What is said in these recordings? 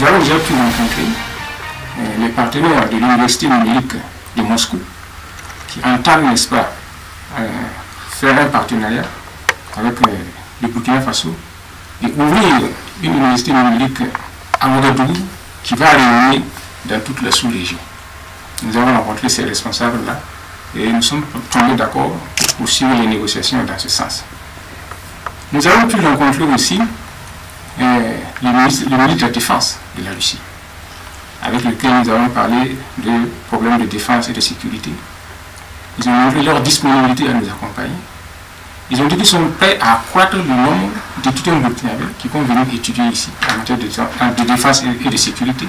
avons déjà pu rencontrer les partenaires de l'Université numérique de Moscou qui entament, n'est-ce pas, faire un partenariat avec le Burkina Faso et ouvrir une université numérique à Ouagadougou qui va rayonner dans toute la sous-région. Nous avons rencontré ces responsables-là et nous sommes tombés d'accord pour poursuivre les négociations dans ce sens. Nous avons pu rencontrer aussi le ministre de la Défense de la Russie, avec lequel nous avons parlé de problèmes de défense et de sécurité. Ils ont montré leur disponibilité à nous accompagner. Ils ont dit qu'ils sont prêts à accroître le nombre d'étudiants burkinabés qui vont venir étudier ici en matière de défense et de sécurité.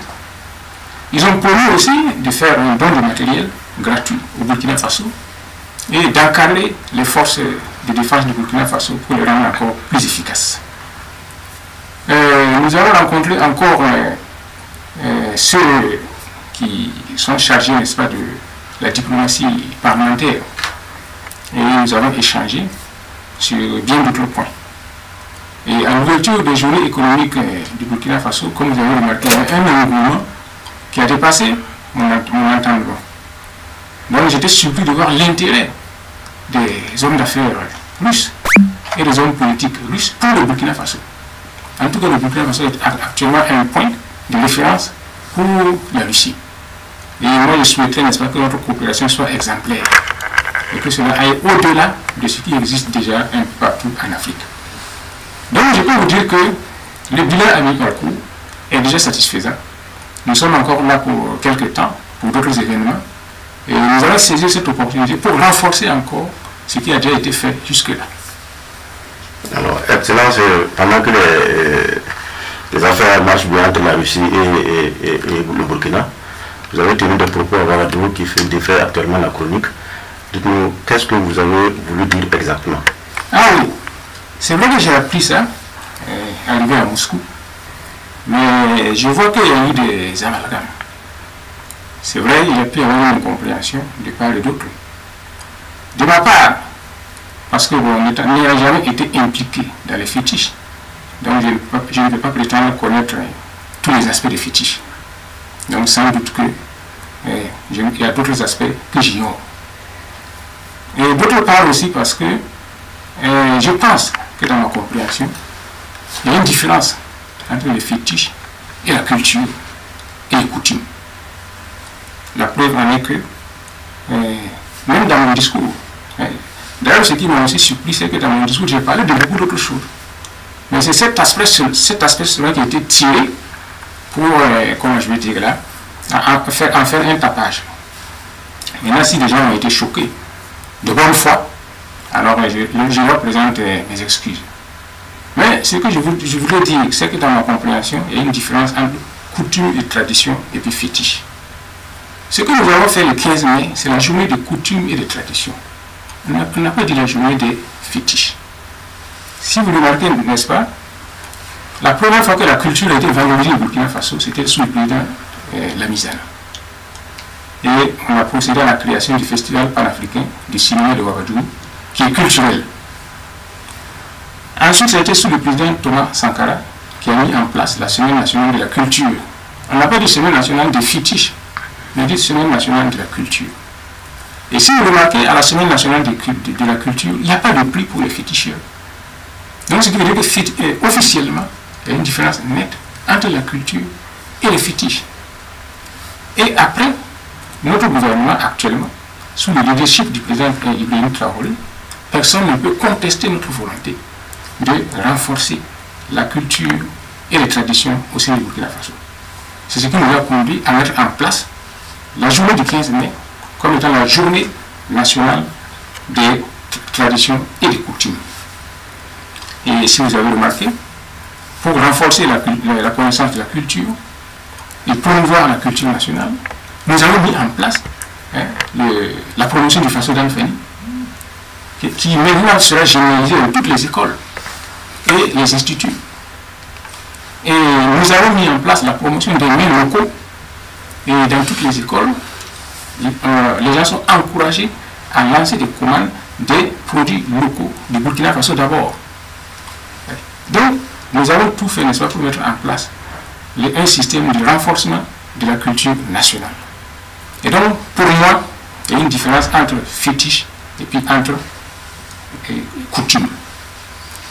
Ils ont promis aussi de faire un don de matériel gratuit au Burkina Faso et d'encadrer les forces de défense du Burkina Faso pour les rendre encore plus efficaces. Nous avons rencontré encore ceux qui sont chargés, n'est-ce pas, de la diplomatie parlementaire et nous avons échangé sur bien d'autres points. Et à l'ouverture des journées économiques du Burkina Faso, comme vous avez remarqué, il y a un engouement qui a dépassé mon entendement. Donc j'étais surpris de voir l'intérêt des hommes d'affaires russes et des hommes politiques russes pour le Burkina Faso. En tout cas, le Burkina Faso est actuellement un point de référence pour la Russie. Et moi, je souhaiterais, n'est-ce pas, que notre coopération soit exemplaire et que cela aille au-delà de ce qui existe déjà un peu partout en Afrique. Donc, je peux vous dire que le bilan à mi-parcours est déjà satisfaisant. Nous sommes encore là pour quelques temps, pour d'autres événements, et nous allons saisir cette opportunité pour renforcer encore ce qui a déjà été fait jusque-là. Alors, Excellence, pendant que les affaires marchent bien entre la Russie et le Burkina, vous avez tenu des propos à Ouagadougou qui fait actuellement la chronique. Dites-nous, qu'est-ce que vous avez voulu dire exactement? Ah oui, c'est vrai que j'ai appris ça, arrivé à Moscou, mais je vois qu'il y a eu des amalgames. C'est vrai, il y a pu y avoir une incompréhension de part et d'autre. De ma part, parce que bon, n'ayant jamais été impliqué dans les fétiches, donc je ne peux pas prétendre connaître tous les aspects des fétiches. Donc sans doute que il y a d'autres aspects que j'ignore. Et d'autre part aussi parce que je pense que dans ma compréhension, il y a une différence entre les fétiches et la culture et les coutumes. La preuve en est que, même dans mon discours, d'ailleurs ce qui m'a aussi surpris, c'est que dans mon discours, j'ai parlé de beaucoup d'autres choses. Mais c'est cet aspect seulement qui a été tiré pour, comment je vais dire là, en faire un tapage. Maintenant, si les gens ont été choqués de bonne foi, alors je leur présente mes excuses. Mais ce que je voulais dire, c'est que dans ma compréhension, il y a une différence entre coutume et tradition et puis fétiche. Ce que nous avons fait le 15 mai, c'est la journée de coutume et de tradition. On n'a pas dit la journée des fétiches. Si vous remarquez, n'est-ce pas, la première fois que la culture a été valorisée au Burkina Faso, c'était sous le président Lamizana. Et on a procédé à la création du festival panafricain du cinéma de Ouagadougou, qui est culturel. Ensuite, ça a été sous le président Thomas Sankara, qui a mis en place la Semaine nationale de la culture. On n'a pas dit Semaine nationale des fétiches, mais on dit Semaine nationale de la culture. Et si vous remarquez, à la Semaine nationale de la culture, il n'y a pas de prix pour les féticheurs. Donc, ce qui veut dire que officiellement, il y a une différence nette entre la culture et les fétiches. Et après, notre gouvernement actuellement, sous le leadership du président Ibrahim Traoré, personne ne peut contester notre volonté de renforcer la culture et les traditions au sein du Burkina Faso. C'est ce qui nous a conduit à mettre en place la journée du 15 mai comme étant la journée nationale des traditions et des coutumes. Et si vous avez remarqué, pour renforcer la connaissance de la culture et promouvoir la culture nationale, nous avons mis en place la promotion du Faso d'Anfani, qui maintenant sera généralisée dans toutes les écoles et les instituts. Et nous avons mis en place la promotion des mets locaux, et dans toutes les écoles, les gens sont encouragés à lancer des commandes des produits locaux du Burkina Faso d'abord. Donc, nous avons tout fait, n'est-ce pas, pour mettre en place un système de renforcement de la culture nationale. Et donc, pour moi, il y a une différence entre fétiche et puis entre coutume.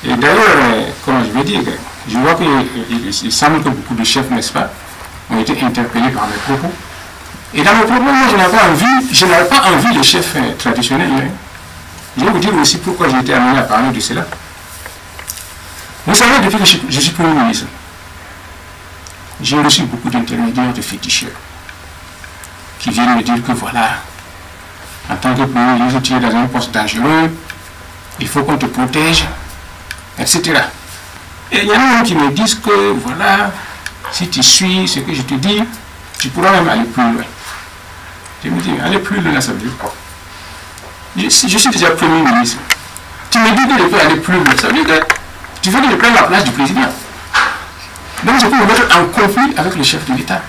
Et d'ailleurs, comment je vais dire, je vois qu'il semble que beaucoup de chefs, n'est-ce pas, ont été interpellés par mes propos. Et dans mes propos, moi, je n'avais pas envie les chefs traditionnels. Hein. Je vais vous dire aussi pourquoi j'ai été amené à parler de cela. Vous savez, depuis que je suis Premier ministre, j'ai reçu beaucoup d'intermédiaires de féticheurs qui viennent me dire que voilà, en tant que Premier ministre, tu es dans un poste dangereux, il faut qu'on te protège, etc. Et il y en a qui me disent que voilà, si tu suis ce que je te dis, tu pourras même aller plus loin. Je me dis, aller plus loin, ça veut dire quoi? Je suis déjà Premier ministre. Tu me dis que je peux aller plus loin, ça veut dire que tu veux que je prenne la place du président. Donc je peux me mettre en conflit avec le chef de l'État.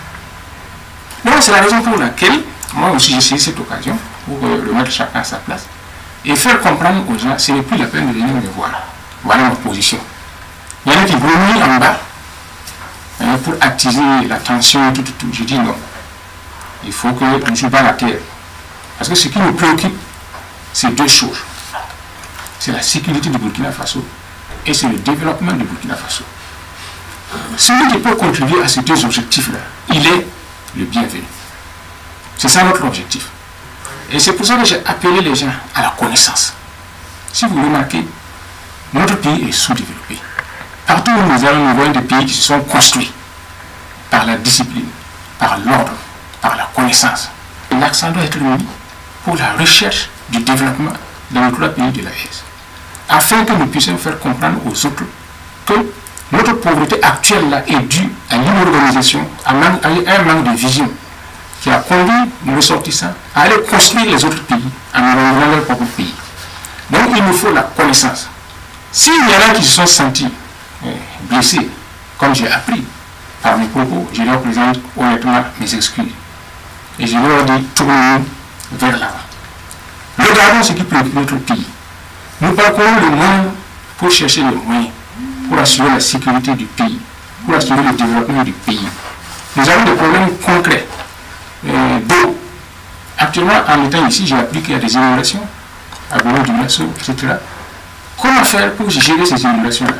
Donc c'est la raison pour laquelle, moi aussi j'ai saisi cette occasion pour remettre chacun à sa place et faire comprendre aux gens, ce n'est plus la peine de venir me voir. Voilà ma position. Il y en a qui brûlent en bas pour attiser la tension, tout. Je dis non. Il faut que je ne joue pas la terre. Parce que ce qui nous préoccupe, c'est deux choses. C'est la sécurité du Burkina Faso et c'est le développement du Burkina Faso. Celui qui peut contribuer à ces deux objectifs-là, il est le bienvenu. C'est ça notre objectif. Et c'est pour ça que j'ai appelé les gens à la connaissance. Si vous remarquez, notre pays est sous-développé. Partout où nous allons, nous voyons des pays qui se sont construits par la discipline, par l'ordre, par la connaissance. L'accent doit être mis pour la recherche du développement dans les trois pays de la l'AES, afin que nous puissions faire comprendre aux autres que notre pauvreté actuelle là est due à l'inorganisation, à un manque de vision qui a conduit nos ressortissants à aller construire les autres pays en organisant leur propre pays. Donc il nous faut la connaissance. S'il y en a qui se sont sentis blessés, comme j'ai appris par mes propos, je leur présente honnêtement mes excuses. Et je leur dis tournons vers l'avant. Regardons ce qui préoccupe notre pays. Nous parcourons le monde pour chercher les moyens, pour assurer la sécurité du pays, pour assurer le développement du pays. Nous avons des problèmes concrets d'eau. Actuellement, en étant ici, j'ai appris qu'il y a des inondations à Bono du Nassau, etc. Comment faire pour gérer ces inondations-là?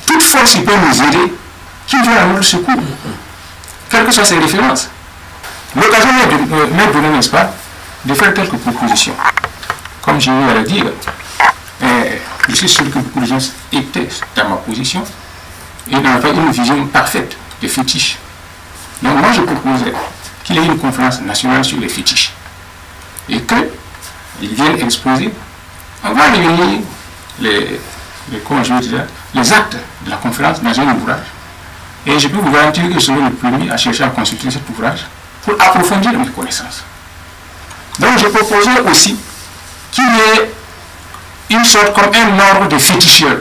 Toute force qui peut nous aider, qui vient à notre secours, quelles que soient ses références. L'occasion m'est donnée, n'est-ce pas, de faire quelques propositions. Comme j'ai eu à le dire, je suis sûr que beaucoup de gens étaient dans ma position et n'avaient pas une vision parfaite des fétiches. Donc moi je proposerais qu'il y ait une conférence nationale sur les fétiches et qu'ils viennent exposer. On va réunir les actes de la conférence dans un ouvrage. Et je peux vous garantir que je serai le premier à chercher à consulter cet ouvrage pour approfondir mes connaissances. Donc je proposais aussi qu'il y ait une sorte comme un ordre de féticheurs,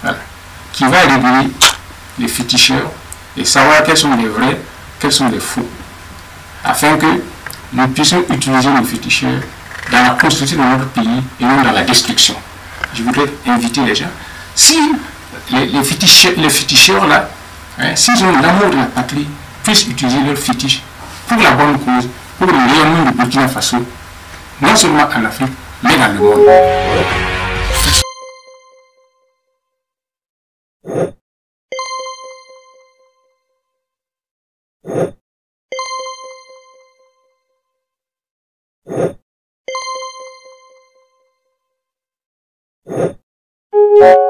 voilà, qui va réguler les féticheurs et savoir quels sont les vrais, quels sont les faux, afin que nous puissions utiliser nos féticheurs dans la construction de notre pays et non dans la destruction. Je voudrais inviter les gens, si les féticheurs là, hein, s'ils ont l'amour de la patrie, puissent utiliser leurs fétiches pour la bonne cause, pour le rayonnement du Burkina Faso, non seulement en Afrique, mais dans le monde. You